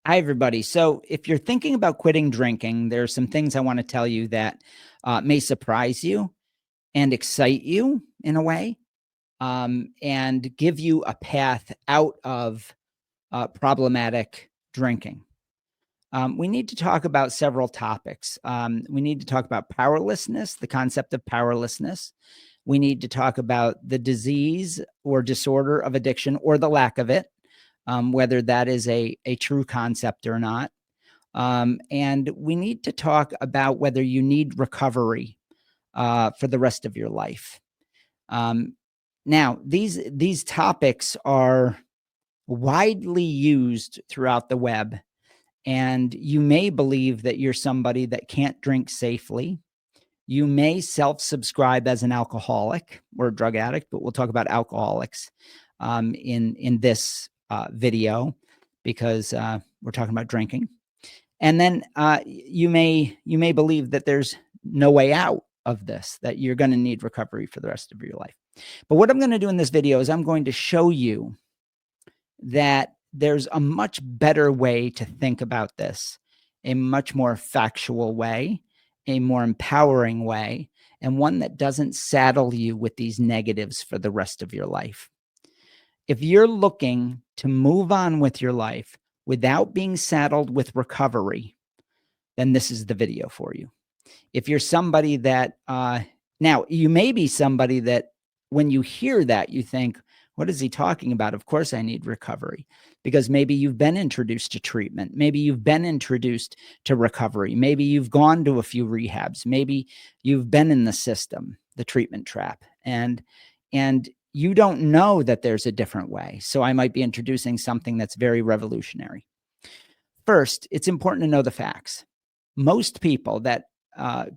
Hi, everybody. So if you're thinking about quitting drinking, there are some things I want to tell you that may surprise you and excite you in a way, and give you a path out of problematic drinking. We need to talk about several topics. We need to talk about powerlessness, the concept of powerlessness. We need to talk about the disease or disorder of addiction or the lack of it, whether that is a true concept or not. And we need to talk about whether you need recovery for the rest of your life. Now, these topics are widely used throughout the web, and you may believe that you're somebody that can't drink safely. You may self-subscribe as an alcoholic or a drug addict, but we'll talk about alcoholics in this video because we're talking about drinking. And then you may believe that there's no way out of this, that you're going to need recovery for the rest of your life. But what I'm going to do in this video is I'm going to show you that there's a much better way to think about this, a much more factual way, a more empowering way, and one that doesn't saddle you with these negatives for the rest of your life. If you're looking to move on with your life without being saddled with recovery, then this is the video for you. If you're somebody that, now you may be somebody that when you hear that, you think, what is he talking about? Of course I need recovery, because maybe you've been introduced to treatment. Maybe you've been introduced to recovery. Maybe you've gone to a few rehabs. Maybe you've been in the system, the treatment trap, and you don't know that there's a different way. So I might be introducing something that's very revolutionary. First, it's important to know the facts. Most people that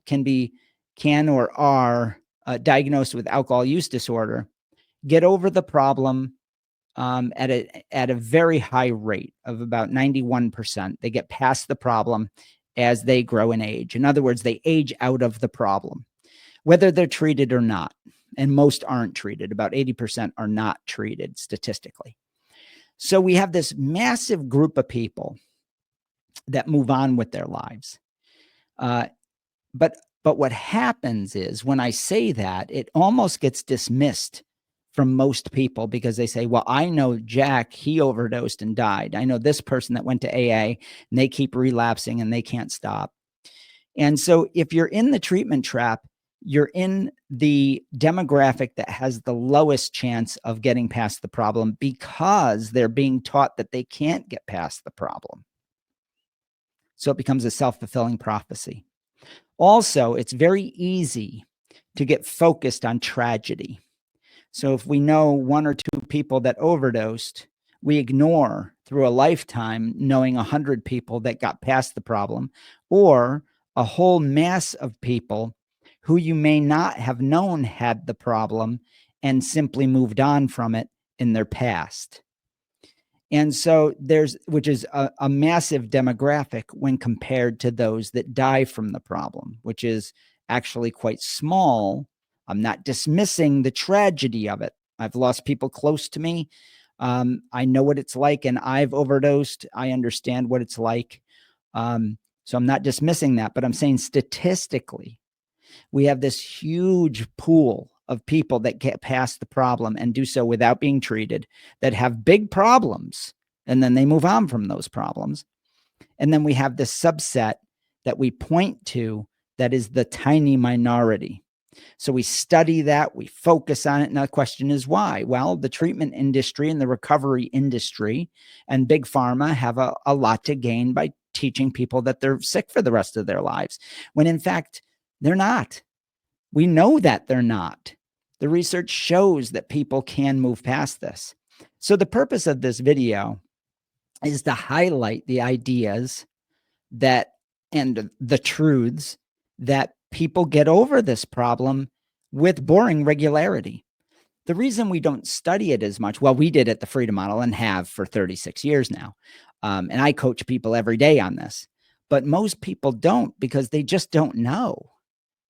can or are diagnosed with alcohol use disorder get over the problem at a very high rate of about 91%. They get past the problem as they grow in age. In other words, they age out of the problem, whether they're treated or not. And most aren't treated. About 80% are not treated statistically. So we have this massive group of people that move on with their lives. But what happens is when I say that, it almost gets dismissed from most people because they say, well, I know Jack, he overdosed and died. I know this person that went to AA and they keep relapsing and they can't stop. And so if you're in the treatment trap, you're in the demographic that has the lowest chance of getting past the problem because they're being taught that they can't get past the problem. So it becomes a self-fulfilling prophecy. Also, it's very easy to get focused on tragedy. So if we know one or two people that overdosed, we ignore through a lifetime knowing 100 people that got past the problem, or a whole mass of people who you may not have known had the problem and simply moved on from it in their past. And so which is a massive demographic when compared to those that die from the problem, which is actually quite small. I'm not dismissing the tragedy of it. I've lost people close to me. I know what it's like, and I've overdosed. I understand what it's like. So I'm not dismissing that, but I'm saying statistically, we have this huge pool of people that get past the problem and do so without being treated, that have big problems, and then they move on from those problems. And then we have this subset that we point to that is the tiny minority. So we study that, we focus on it. And the question is why? Well, the treatment industry and the recovery industry and big pharma have a lot to gain by teaching people that they're sick for the rest of their lives, when in fact, they're not. We know that they're not. The research shows that people can move past this. So the purpose of this video is to highlight the ideas that and the truths that people get over this problem with boring regularity. The reason we don't study it as much, well, we did at the Freedom Model and have for 36 years now. And I coach people every day on this, but most people don't because they just don't know.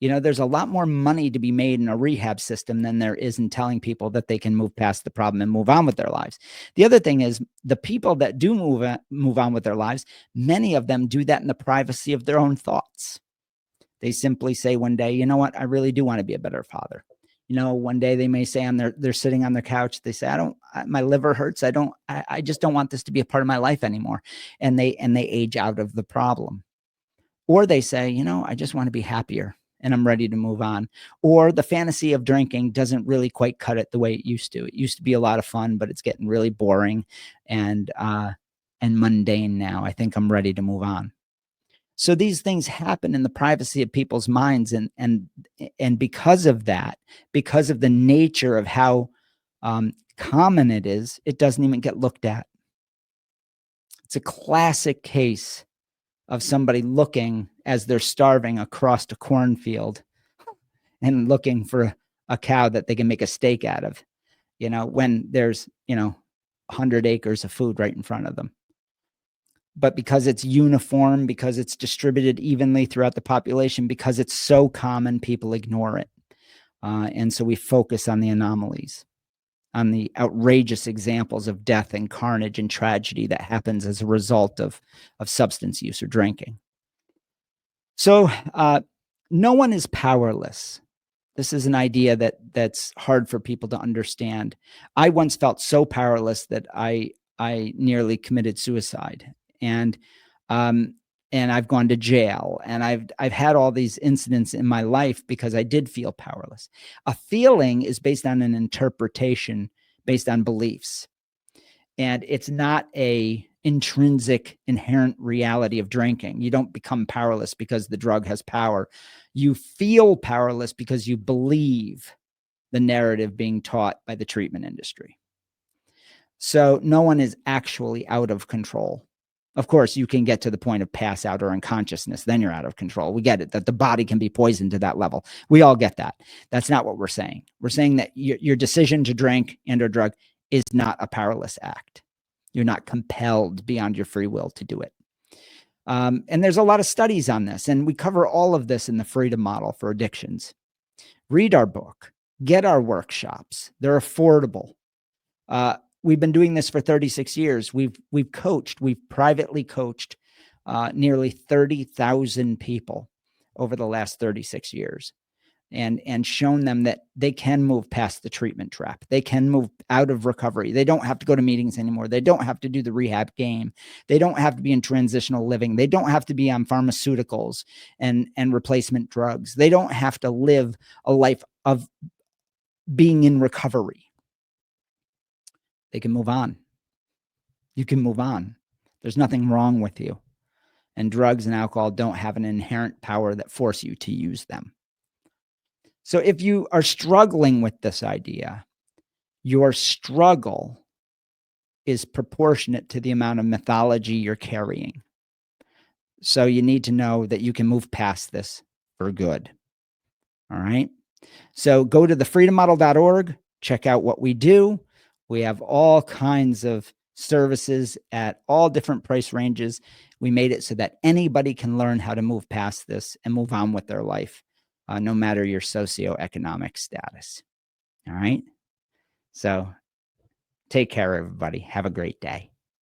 There's a lot more money to be made in a rehab system than there is in telling people that they can move past the problem and move on with their lives. The other thing is the people that do move on with their lives, many of them do that in the privacy of their own thoughts. They simply say one day, you know what, I really do want to be a better father. One day they may say they're sitting on their couch, they say, my liver hurts. I just don't want this to be a part of my life anymore. And they age out of the problem. Or they say, I just want to be happier and I'm ready to move on. Or the fantasy of drinking doesn't really quite cut it the way it used to. It used to be a lot of fun, but it's getting really boring and mundane now. I think I'm ready to move on. So these things happen in the privacy of people's minds, and because of that, because of the nature of how common it is, it doesn't even get looked at. It's a classic case of somebody looking as they're starving across a cornfield and looking for a cow that they can make a steak out of, when there's 100 acres of food right in front of them. But because it's uniform, because it's distributed evenly throughout the population, because it's so common, people ignore it. And so we focus on the anomalies, on the outrageous examples of death and carnage and tragedy that happens as a result of substance use or drinking. So no one is powerless. This is an idea that's hard for people to understand. I once felt so powerless that I nearly committed suicide. And I've gone to jail, and I've had all these incidents in my life because I did feel powerless. A feeling is based on an interpretation, based on beliefs, and it's not a intrinsic, inherent reality of drinking. You don't become powerless because the drug has power. You feel powerless because you believe the narrative being taught by the treatment industry. So no one is actually out of control. Of course, you can get to the point of pass out or unconsciousness. Then you're out of control. We get it, that the body can be poisoned to that level. We all get that. That's not what we're saying. We're saying that your decision to drink and or drug is not a powerless act. You're not compelled beyond your free will to do it. And there's a lot of studies on this, and we cover all of this in the Freedom Model for Addictions. Read our book. Get our workshops. They're affordable. We've been doing this for 36 years. We've privately coached nearly 30,000 people over the last 36 years and shown them that they can move past the treatment trap. They can move out of recovery. They don't have to go to meetings anymore. They don't have to do the rehab game. They don't have to be in transitional living. They don't have to be on pharmaceuticals and replacement drugs. They don't have to live a life of being in recovery. They can move on. You can move on. There's nothing wrong with you. And drugs and alcohol don't have an inherent power that force you to use them. So if you are struggling with this idea, your struggle is proportionate to the amount of mythology you're carrying. So you need to know that you can move past this for good. All right. So go to thefreedommodel.org, check out what we do. We have all kinds of services at all different price ranges. We made it so that anybody can learn how to move past this and move on with their life, no matter your socioeconomic status. All right. So take care, everybody. Have a great day.